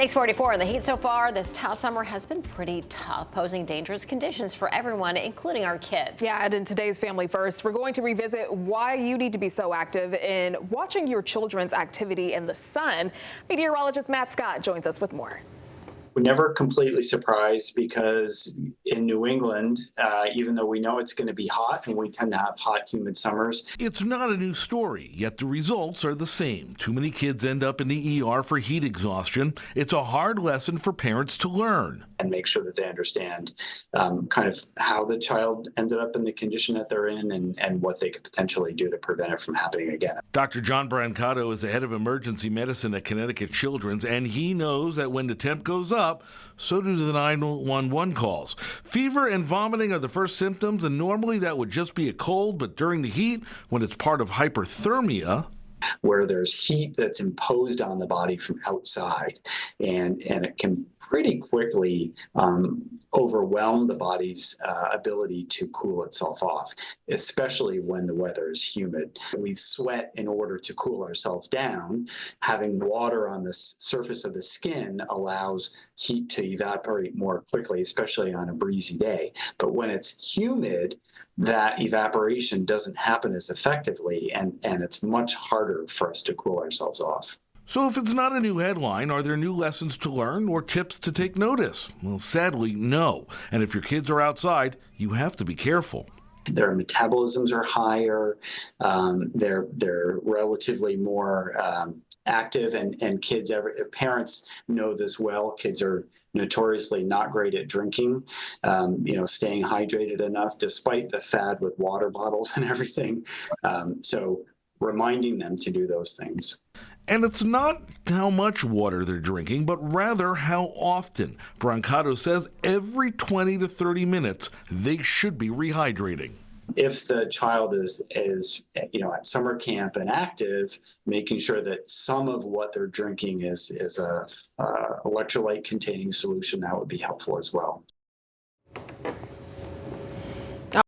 6:44. The heat so far this summer has been pretty tough, posing dangerous conditions for everyone, including our kids. Yeah, and in today's Family First, we're going to revisit why you need to be so active in watching your children's activity in the sun. Meteorologist Matt Scott joins us with more. We're never completely surprised because in New England, even though we know it's going to be hot and we tend to have hot, humid summers. It's not a new story, yet the results are the same. Too many kids end up in the ER for heat exhaustion. It's a hard lesson for parents to learn. And make sure that they understand kind of how the child ended up in the condition that they're in and what they could potentially do to prevent it from happening again. Dr. John Brancato is the head of emergency medicine at Connecticut Children's, and he knows that when the temp goes up, so do the 911 calls. Fever and vomiting are the first symptoms, and normally that would just be a cold, but during the heat, when it's part of hyperthermia, where there's heat that's imposed on the body from outside, and it can pretty quickly overwhelm the body's ability to cool itself off, especially when the weather is humid. We sweat in order to cool ourselves down. Having water on the surface of the skin allows heat to evaporate more quickly, especially on a breezy day. But when it's humid, that evaporation doesn't happen as effectively, and it's much harder for us to cool ourselves off. So if it's not a new headline, are there new lessons to learn or tips to take notice? Well, sadly, no. And if your kids are outside, you have to be careful. Their metabolisms are higher. They're relatively more active, and kids, parents know this well. Kids are notoriously not great at drinking, staying hydrated enough, despite the fad with water bottles and everything. So reminding them to do those things. And it's not how much water they're drinking, but rather how often. Brancato says every 20 to 30 minutes, they should be rehydrating. If the child is at summer camp and active, making sure that some of what they're drinking is a electrolyte containing solution, that would be helpful as well.